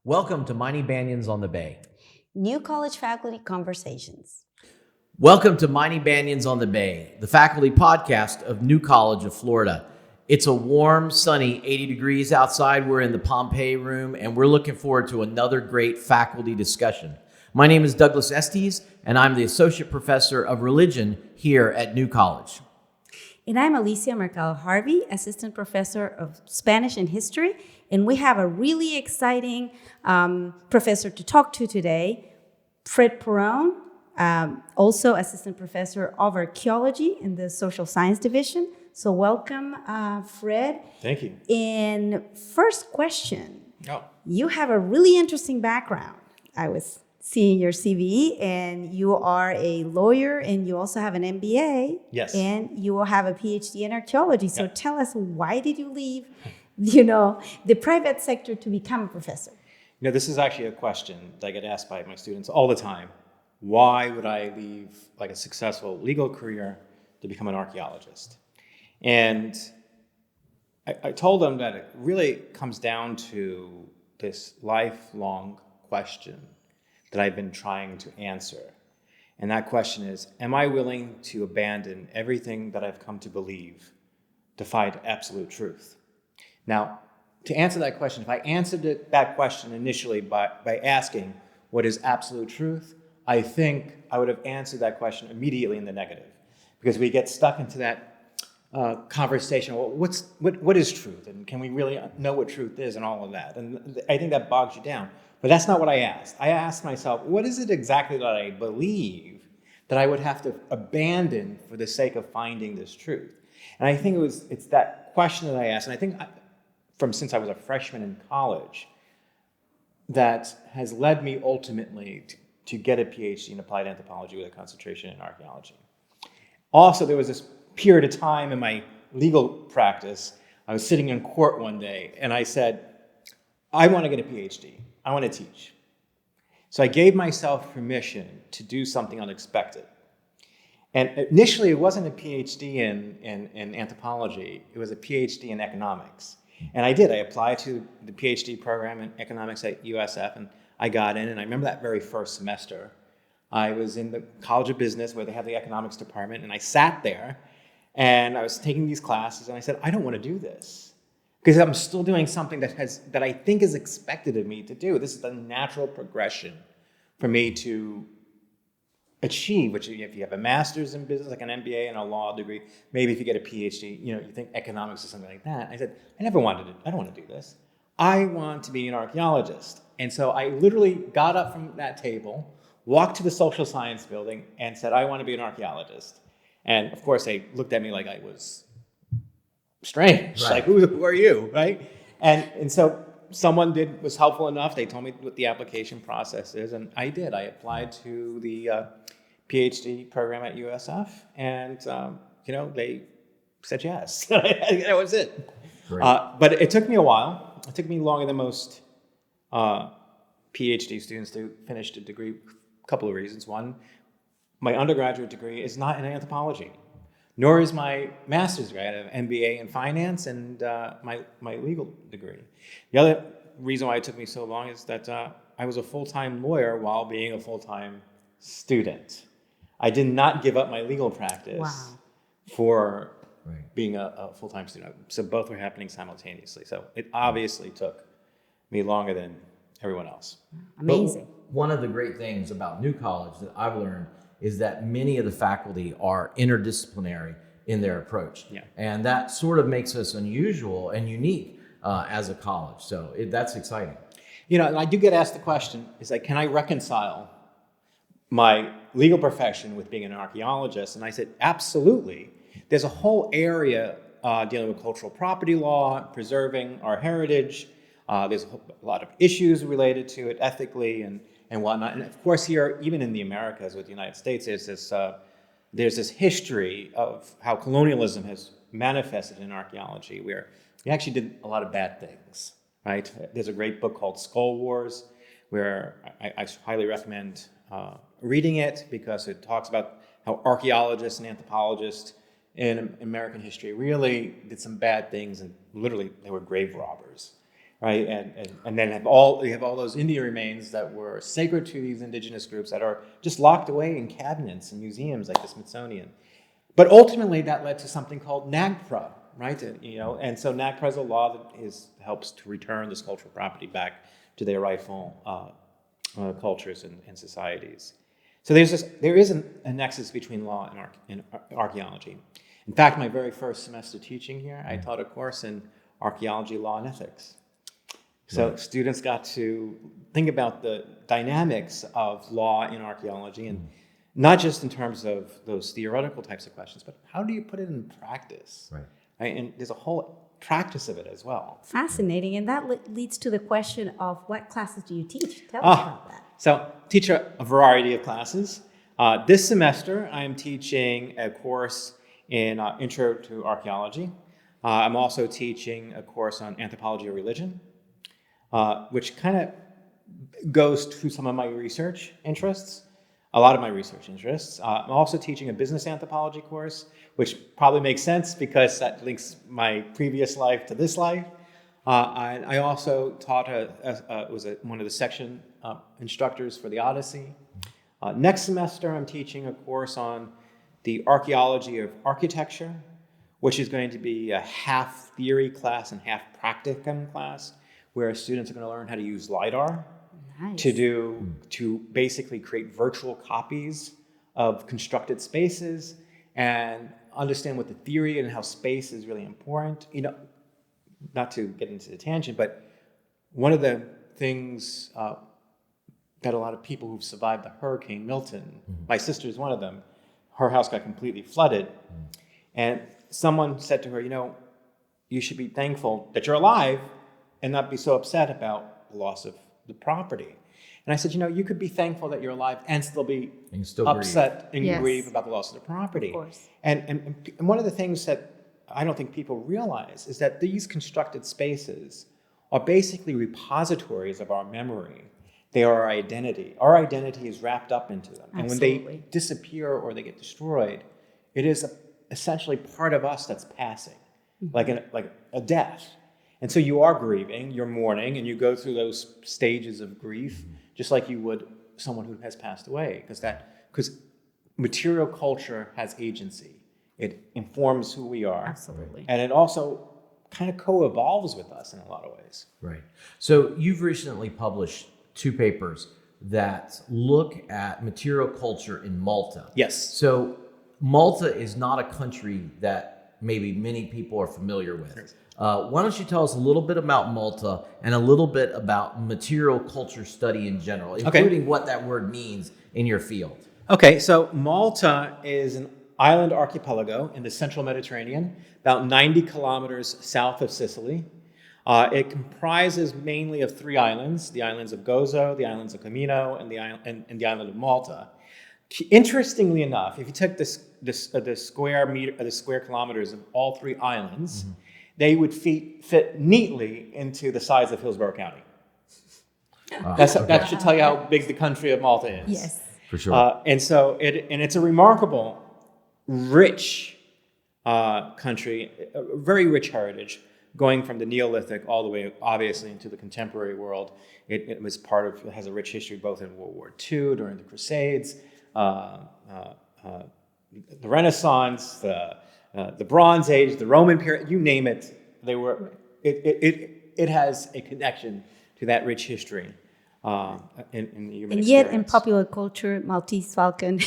Welcome to Mighty Banyans on the Bay. New College Faculty Conversations. Welcome to Mighty Banyans on the Bay, the faculty podcast of New College of Florida. It's a warm, sunny 80 degrees outside. We're in the Pompeii room, and we're looking forward to another great faculty discussion. My name is Douglas Estes, and I'm the Associate Professor of Religion here at New College. And I'm Alicia Mercado-Harvey, Assistant Professor of Spanish and History. And we have a really exciting professor to talk to today, Fred Pirone, also Assistant Professor of Archaeology in the Social Science Division. So welcome, Fred. Thank you. And first question, You have a really interesting background. I was seeing your CV, and you are a lawyer, and you also have an MBA. Yes. And you will have a PhD in archaeology. So tell us, why did you leave, the private sector to become a professor? This is actually a question that I get asked by my students all the time. Why would I leave a successful legal career to become an archaeologist? And I told them that it really comes down to this lifelong question that I've been trying to answer. And that question is, am I willing to abandon everything that I've come to believe to find absolute truth? Now, to answer that question, if I answered that question initially by asking what is absolute truth, I think I would have answered that question immediately in the negative, because we get stuck into that conversation. Well, what is truth, and can we really know what truth is, and all of that? And I think that bogs you down. But that's not what I asked. I asked myself, what is it exactly that I believe that I would have to abandon for the sake of finding this truth? And I think it's that question that I asked, and I think since I was a freshman in college, that has led me ultimately to get a PhD in applied anthropology with a concentration in archaeology. Also, there was this period of time in my legal practice, I was sitting in court one day, and I said, I want to get a PhD. I want to teach. So I gave myself permission to do something unexpected. And initially, it wasn't a PhD in anthropology. It was a PhD in economics. And I did. I applied to the PhD program in economics at USF, and I got in. And I remember that very first semester. I was in the College of Business, where they have the economics department, and I sat there, and I was taking these classes, and I said, I don't want to do this, because I'm still doing something that I think is expected of me to do. This is the natural progression for me to achieve, which if you have a master's in business, like an MBA and a law degree, maybe if you get a PhD, you think economics or something like that. I said, I don't want to do this. I want to be an archaeologist. And so I literally got up from that table, walked to the social science building, and said, I want to be an archaeologist. And of course, they looked at me like I was strange. Right. Like, who are you, right? And so someone was helpful enough. They told me what the application process is, and I did. I applied to the PhD program at USF, and they said yes. That was it. But it took me a while. It took me longer than most PhD students to finish the degree. A couple of reasons. One, my undergraduate degree is not in anthropology, nor is my master's degree. I have an MBA in finance and my legal degree. The other reason why it took me so long is that I was a full-time lawyer while being a full-time student. I did not give up my legal practice for being a full-time student. So both were happening simultaneously. So it obviously took me longer than everyone else. Amazing. But one of the great things about New College that I've learned is that many of the faculty are interdisciplinary in their approach. Yeah. And that sort of makes us unusual and unique as a college. So that's exciting. And I do get asked the question, can I reconcile my legal profession with being an archaeologist? And I said, absolutely. There's a whole area dealing with cultural property law, preserving our heritage. There's a lot of issues related to it ethically and whatnot. And of course, here, even in the Americas with the United States, there's this history of how colonialism has manifested in archaeology, where we actually did a lot of bad things, right? There's a great book called Skull Wars, where I highly recommend reading it, because it talks about how archaeologists and anthropologists in American history really did some bad things, and literally they were grave robbers. right? And then you have all those Indian remains that were sacred to these indigenous groups that are just locked away in cabinets and museums like the Smithsonian. But ultimately, that led to something called NAGPRA, right? And so NAGPRA is a law that helps to return this cultural property back to their rightful cultures and societies. So there is a nexus between law and archaeology. In fact, my very first semester teaching here, I taught a course in archaeology, law, and ethics. So students got to think about the dynamics of law in archaeology, and not just in terms of those theoretical types of questions, but how do you put it in practice? Right? And there's a whole practice of it as well. Fascinating. And that leads to the question of what classes do you teach? Tell us about that. So teach a variety of classes. This semester, I am teaching a course in Intro to Archaeology. I'm also teaching a course on anthropology of religion, which kind of goes to some of my research interests, a lot of my research interests. I'm also teaching a business anthropology course, which probably makes sense because that links my previous life to this life. I also taught one of the section instructors for the Odyssey. Next semester, I'm teaching a course on the archaeology of architecture, which is going to be a half theory class and half practicum class, where students are going to learn how to use LiDAR to basically create virtual copies of constructed spaces and understand what the theory and how space is really important. Not to get into the tangent, but one of the things that a lot of people who've survived the Hurricane Milton, my sister is one of them, her house got completely flooded, and someone said to her, you should be thankful that you're alive and not be so upset about the loss of the property. And I said, you could be thankful that you're alive and still be upset and grieve about the loss of the property. Of course. And one of the things that I don't think people realize is that these constructed spaces are basically repositories of our memory. They are our identity. Our identity is wrapped up into them. Absolutely. And when they disappear or they get destroyed, it is essentially part of us that's passing, like a death. And so you are grieving, you're mourning, and you go through those stages of grief, just like you would someone who has passed away, because material culture has agency. It informs who we are. Absolutely. And it also kind of co-evolves with us in a lot of ways. Right. So you've recently published 2 papers that look at material culture in Malta. Yes. So Malta is not a country that maybe many people are familiar with. Why don't you tell us a little bit about Malta and a little bit about material culture study in general, including what that word means in your field? Okay, so Malta is an island archipelago in the central Mediterranean, about 90 kilometers south of Sicily. It comprises mainly of 3 islands: the islands of Gozo, the islands of Comino, and the island of Malta. Interestingly enough, if you took the square kilometers of all 3 islands, they would fit neatly into the size of Hillsborough County. That should tell you how big the country of Malta is. Yes, for sure. And it's a remarkable, rich country, a very rich heritage, going from the Neolithic all the way, obviously, into the contemporary world. It has a rich history both in World War II, during the Crusades, the Renaissance, the Bronze Age, the Roman period, you name it. It has a connection to that rich history in the human experience. Yet in popular culture, Maltese falcon.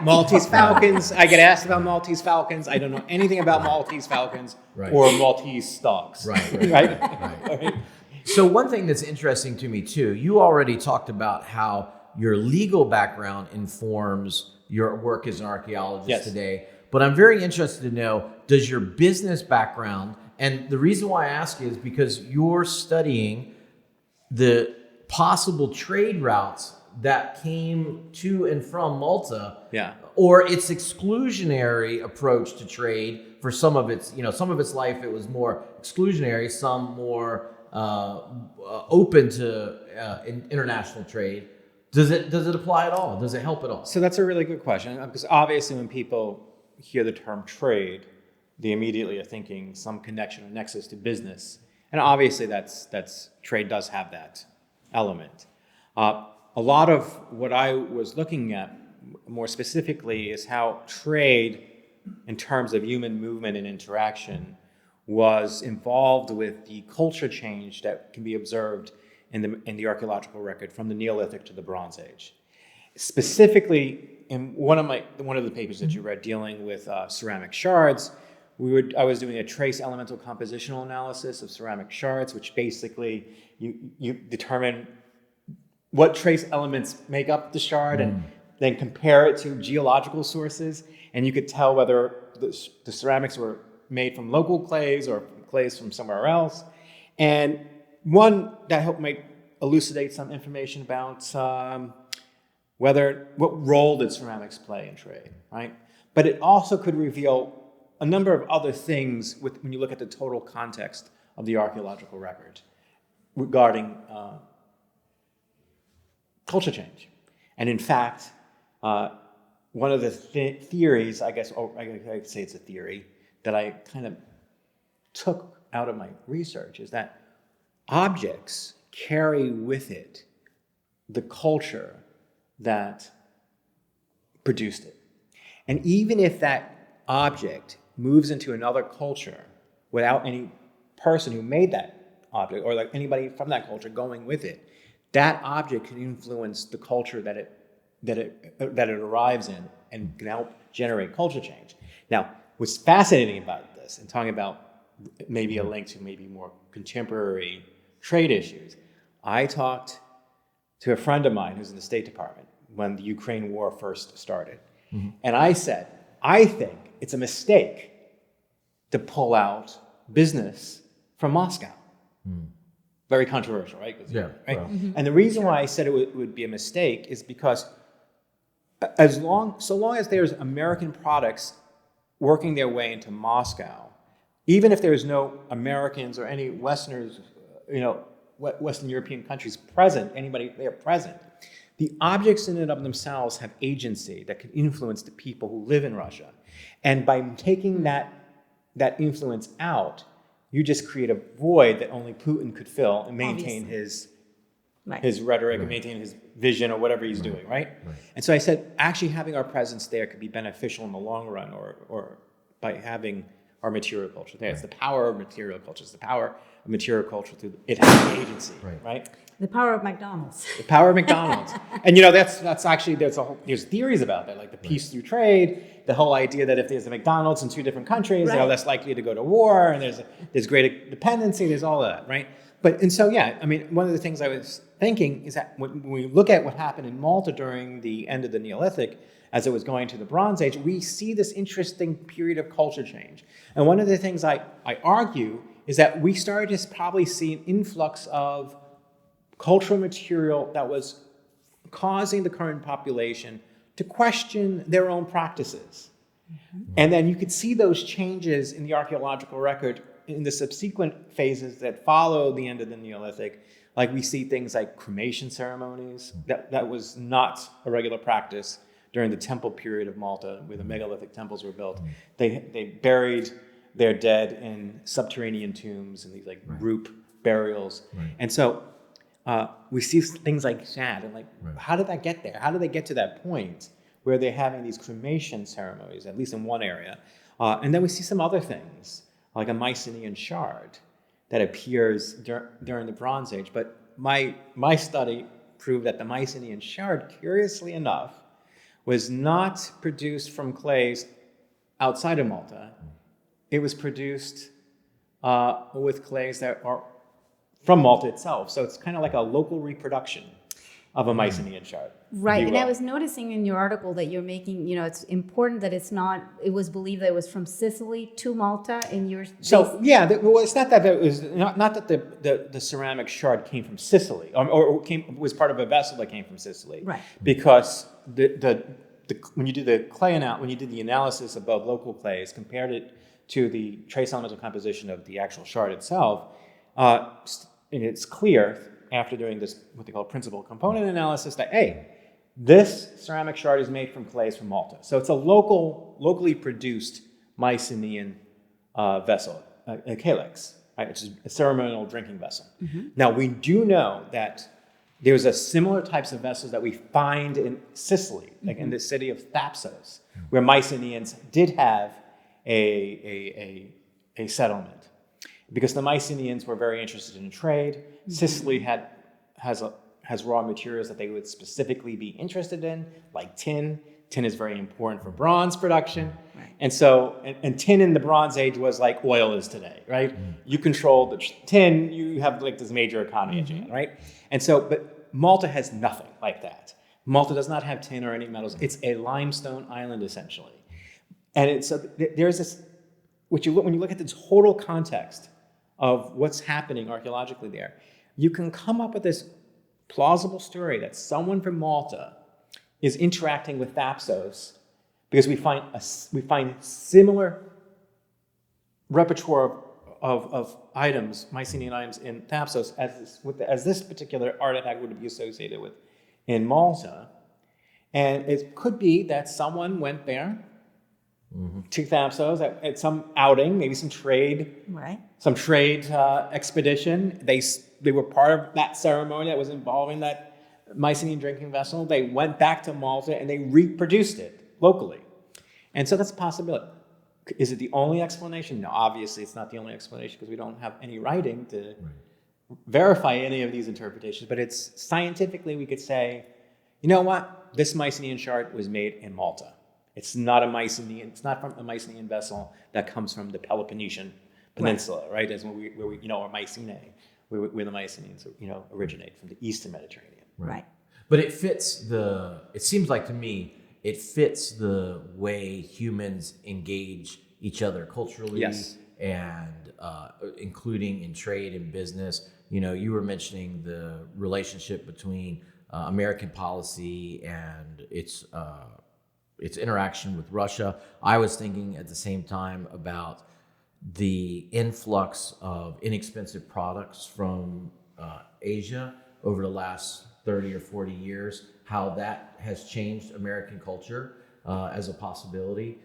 Maltese falcons. I get asked about Maltese falcons. I don't know anything about Maltese falcons or Maltese dogs. Right. So one thing that's interesting to me too, you already talked about how your legal background informs your work as an archaeologist today. But I'm very interested to know, does your business background, and the reason why I ask is because you're studying the possible trade routes that came to and from Malta, or its exclusionary approach to trade for some of its life, it was more exclusionary, some more open to international trade. Does it apply at all? Does it help at all? So that's a really good question, because obviously when people hear the term trade, they immediately are thinking some connection or nexus to business. And obviously that's trade does have that element. A lot of what I was looking at more specifically is how trade, in terms of human movement and interaction, was involved with the culture change that can be observed in the archaeological record from the Neolithic to the Bronze Age. Specifically, in one of the papers that you read dealing with ceramic shards, I was doing a trace elemental compositional analysis of ceramic shards, which basically you determine what trace elements make up the shard and then compare it to geological sources, and you could tell whether the ceramics were made from local clays or clays from somewhere else. And one that helped me elucidate some information about what role did ceramics play in trade, right? But it also could reveal a number of other things when you look at the total context of the archaeological record regarding culture change. And in fact, one of the theories, I guess, or I could say it's a theory, that I kind of took out of my research is that objects carry with it the culture that produced it. And even if that object moves into another culture without any person who made that object or like anybody from that culture going with it, that object can influence the culture that it arrives in and can help generate culture change. Now, what's fascinating about this, and talking about maybe a link to maybe more contemporary trade issues, I talked to a friend of mine who's in the State Department when the Ukraine war first started. Mm-hmm. And I said, I think it's a mistake to pull out business from Moscow. Mm. Very controversial, right? Yeah. Right? Well. Mm-hmm. And the reason why I said it would be a mistake is because so long as there's American products working their way into Moscow, even if there's no Americans or any Westerners, Western European countries present, anybody there present, the objects in and of themselves have agency that can influence the people who live in Russia. And by taking that influence out, you just create a void that only Putin could fill and maintain his rhetoric and maintain his vision or whatever he's doing, right? And so I said, actually having our presence there could be beneficial in the long run or by having our material culture there. It's the power of material culture. It's the power of material culture through it having agency, right? The power of McDonald's. The power of McDonald's. And that's actually, there's theories about that, like the peace through trade, the whole idea that if there's a McDonald's in two different countries, they're less likely to go to war, and there's greater dependency, there's all of that, right? One of the things I was thinking is that when we look at what happened in Malta during the end of the Neolithic, as it was going to the Bronze Age, we see this interesting period of culture change. And one of the things I argue is that we started to probably see an influx of cultural material that was causing the current population to question their own practices. Mm-hmm. And then you could see those changes in the archaeological record in the subsequent phases that follow the end of the Neolithic. Like we see things like cremation ceremonies. That was not a regular practice during the temple period of Malta, where the megalithic temples were built. They buried their dead in subterranean tombs and these group burials. Right. And so we see things like that, and how did that get there? How did they get to that point where they're having these cremation ceremonies, at least in one area? And then we see some other things, like a Mycenaean shard that appears during the Bronze Age. But my study proved that the Mycenaean shard, curiously enough, was not produced from clays outside of Malta. It was produced with clays that are from Malta itself. So it's kind of like a local reproduction of a Mycenaean shard. Right, and I was noticing in your article that you're making, it's important that it was believed that it was from Sicily to Malta in your... So, it's not that it was, not that the ceramic shard came from Sicily, or was part of a vessel that came from Sicily. Right. Because when you do the analysis of both local clays, compared it to the trace elemental composition of the actual shard itself, and it's clear after doing this, what they call principal component analysis, that, this ceramic shard is made from clays from Malta. So it's a locally produced Mycenaean vessel, a calyx. right? Which is a ceremonial drinking vessel. Now, we do know that there's a similar types of vessels that we find in Sicily, like in the city of Thapsos, where Mycenaeans did have a settlement. Because the Mycenaeans were very interested in trade. Sicily has raw materials that they would specifically be interested in, like tin. Tin is very important for bronze production. Right. And so, and tin in the Bronze Age was like oil is today, right? You control the tin, you have like this major economy engine, right? And so, but Malta has nothing like that. Malta does not have tin or any metals. It's a limestone island, essentially. And so there's this, when you look at the total context of what's happening archaeologically there, you can come up with this plausible story that someone from Malta is interacting with Thapsos because we find similar repertoire of items, Mycenaean items in Thapsos as this particular artifact would be associated with in Malta. And it could be that someone went there to Thapsos at some outing, maybe some trade, expedition. They were part of that ceremony that was involving that Mycenaean drinking vessel. They went back to Malta and they reproduced it locally. And so that's a possibility. Is it the only explanation? No, obviously it's not the only explanation because we don't have any writing to verify any of these interpretations. But it's scientifically we could say, you know what? This Mycenaean shard was made in Malta. It's not from a Mycenaean vessel that comes from the Peloponnesian Peninsula, right? That's where we or Mycenae, where the Mycenaeans originate from the Eastern Mediterranean. Right. But it seems like to me, it fits the way humans engage each other culturally and including in trade and business. You were mentioning the relationship between American policy and its interaction with Russia. I was thinking at the same time about the influx of inexpensive products from Asia over the last 30 or 40 years, how that has changed American culture as a possibility.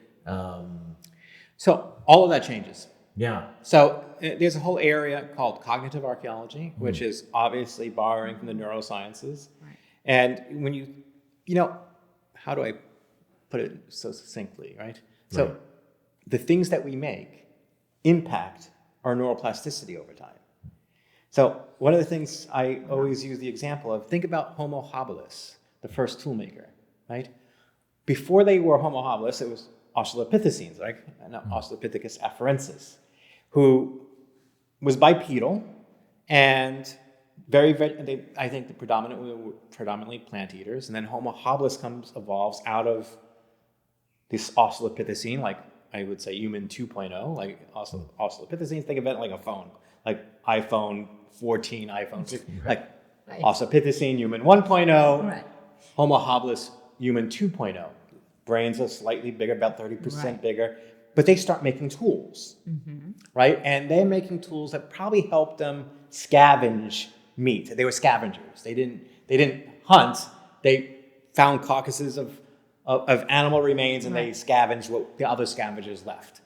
So all of that changes. Yeah. So there's a whole area called cognitive archaeology, which is obviously borrowing from the neurosciences. Right. And when how do I put it so succinctly, right? So the things that we make impact our neuroplasticity over time. So one of the things I always use the example of, think about Homo habilis, the first toolmaker, right? Before they were Homo habilis, it was Australopithecines, right? Australopithecus afarensis, who was bipedal and I think were predominantly plant eaters. And then Homo habilis evolves out of this Australopithecine, like I would say human 2.0, like Australopithecines, think of it like a phone, like iPhone 14, iPhone 15, like Australopithecine, human 1.0, Homo habilis, human 2.0. Brains are slightly bigger, about 30% bigger, but they start making tools, right? And they're making tools that probably helped them scavenge meat. They were scavengers. They didn't hunt. They found carcasses of animal remains and they scavenged what the other scavengers left.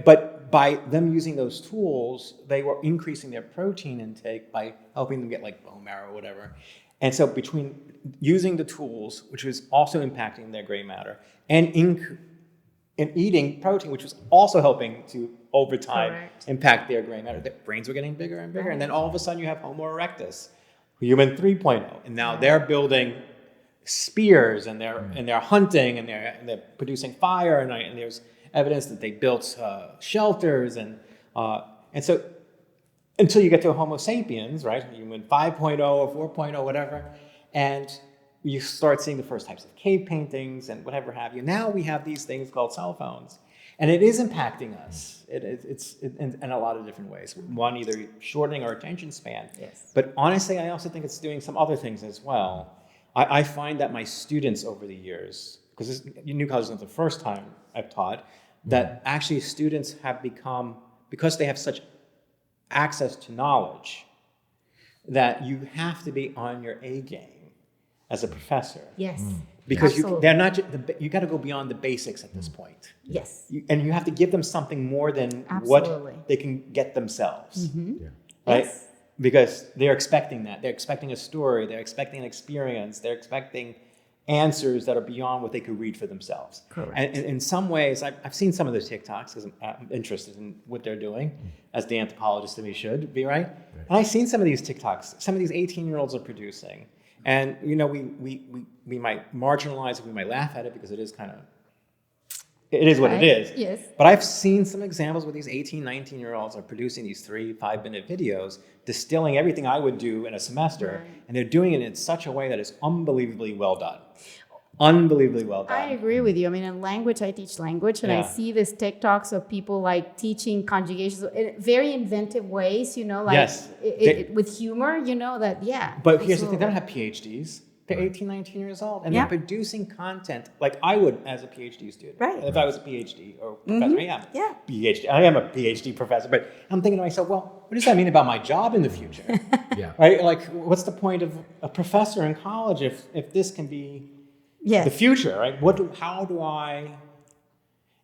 But by them using those tools, they were increasing their protein intake by helping them get like bone marrow or whatever. And so between using the tools, which was also impacting their gray matter, and eating protein, which was also helping to, over time, impact their gray matter, their brains were getting bigger and bigger. And then all of a sudden you have Homo erectus, human 3.0. And now they're building spears and they're hunting and they're producing fire and there's evidence that they built shelters and so until you get to Homo sapiens, right? Human 5.0 or 4.0, whatever, and you start seeing the first types of cave paintings and whatever have you. Now we have these things called cell phones, and it is impacting us. It's in a lot of different ways. One, either shortening our attention span, but honestly, I also think it's doing some other things as well. I find that my students over the years, because New College is not the first time I've taught, that actually students have become, because they have such access to knowledge, that you have to be on your A game as a professor. Yes. because Absolutely. they're not. You got to go beyond the basics at this point. Yes. And you have to give them something more than Absolutely. what they can get themselves, Mm-hmm. right? Yes. Because they're expecting that. They're expecting a story. They're expecting an experience. They're expecting answers that are beyond what they could read for themselves. Correct. And in some ways, I've seen some of the TikToks because I'm interested in what they're doing, as the anthropologist that we should be, right? And I've seen some of these TikToks. Some of these 18-year-olds are producing. And, we might marginalize it. We might laugh at it because it is what it is. Yes. But I've seen some examples where these 18, 19-year-olds are producing these 3-5-minute videos, distilling everything I would do in a semester, Right. and they're doing it in such a way that is unbelievably well done. Unbelievably well done. I agree with you. I mean, in language, I teach language, and I Yeah. see these TikToks of people like teaching conjugations in very inventive ways, like Yes. with humor, that, yeah. But here's the thing, they absolutely. don't have PhDs. They're 18, 19 years old, and Yeah. they're producing content like I would as a PhD student. Right. If I was a PhD or professor, Yeah. PhD. I am a PhD professor, but I'm thinking to myself, well, what does that mean about my job in the future? Yeah. Right? Like, what's the point of a professor in college if this can be Yes. the future, right? How do I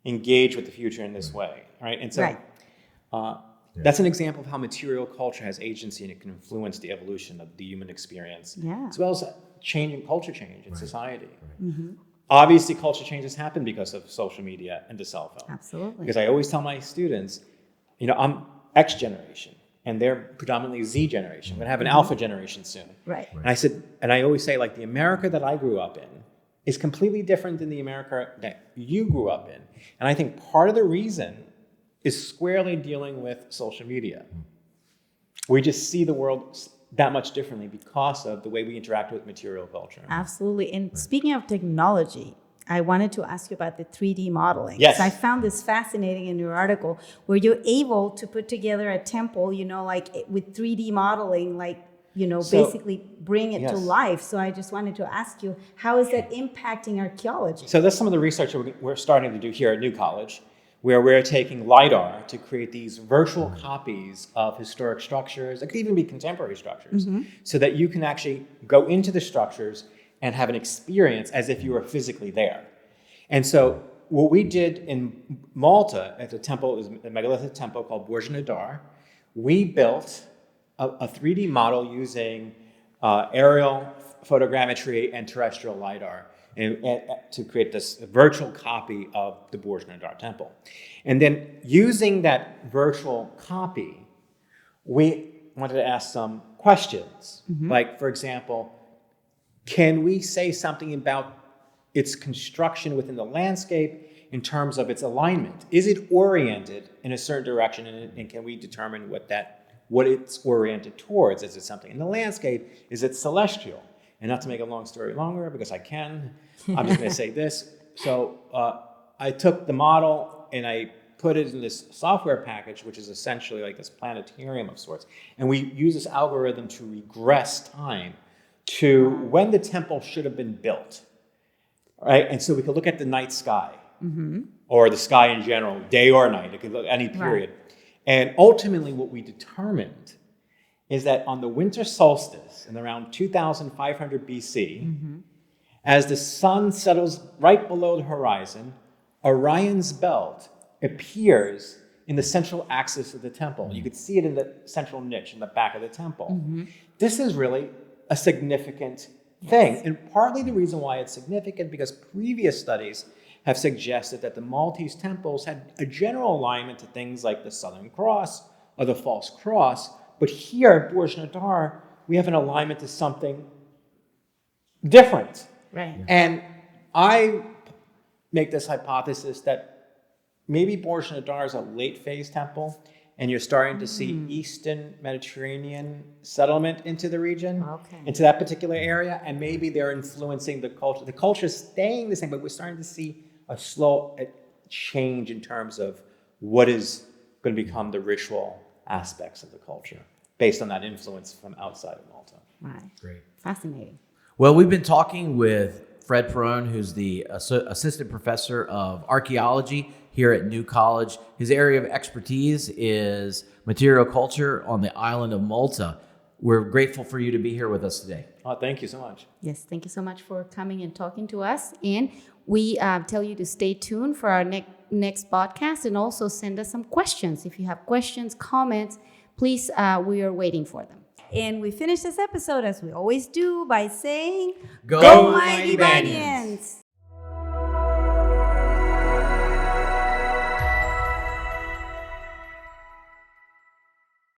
engage with the future in this way, right? And so Right. that's an example of how material culture has agency and it can influence the evolution of the human experience, Yeah. as well as culture change in society. Obviously, culture changes happen because of social media and the cell phone. Absolutely. Because I always tell my students, I'm X generation, and they're predominantly Z generation. We're going to have an alpha generation soon. Right. And I always say, like, the America that I grew up in is completely different than the America that you grew up in. And I think part of the reason is squarely dealing with social media. We just see the world that much differently because of the way we interact with material culture. Absolutely. And speaking of technology, I wanted to ask you about the 3D modeling. Yes. So I found this fascinating in your article where you're able to put together a temple, like with 3D modeling, So- basically bring it to Yes. life. So I just wanted to ask you, how is that impacting archaeology? So that's some of the research that we're starting to do here at New College, where we're taking LiDAR to create these virtual copies of historic structures. It could even be contemporary structures, so that you can actually go into the structures and have an experience as if you were physically there. And so what we did in Malta at the temple, is a megalithic temple called Borj Nadar, we built a 3D model using aerial photogrammetry and terrestrial LiDAR and to create this virtual copy of the Borj Nadar temple. And then using that virtual copy, we wanted to ask some questions. Like, for example, can we say something about its construction within the landscape in terms of its alignment? Is it oriented in a certain direction, and can we determine what it's oriented towards? Is it something in the landscape? Is it celestial? And not to make a long story longer, because I can, I'm just going to say this. So I took the model and I put it in this software package, which is essentially like this planetarium of sorts. And we use this algorithm to regress time to when the temple should have been built, right? And so we could look at the night sky, or the sky in general, day or night. It could look any period. Right. And ultimately what we determined is that on the winter solstice in around 2500 BC, as the sun settles right below the horizon, Orion's belt appears in the central axis of the temple. You could see it in the central niche in the back of the temple. This is really a significant thing. And partly the reason why it's significant because previous studies have suggested that the Maltese temples had a general alignment to things like the Southern Cross or the False Cross. But here at Borj Nadar, we have an alignment to something different. Right. And I make this hypothesis that maybe Borj Nadar is a late phase temple, and you're starting to see Eastern Mediterranean settlement into the region, into that particular area, and maybe they're influencing the culture. The culture is staying the same, but we're starting to see a slow change in terms of what is going to become the ritual aspects of the culture based on that influence from outside of Malta. Right. Great. Fascinating. Well, we've been talking with Fred Pirone, who's the Assistant Professor of Archaeology here at New College. His area of expertise is material culture on the island of Malta. we're grateful for you to be here with us today. Oh, thank you so much. Yes, thank you so much for coming and talking to us. And we tell you to stay tuned for our next podcast, and also send us some questions. If you have questions, comments, please, we are waiting for them. And we finish this episode, as we always do, by saying, Go Mighty Banyans!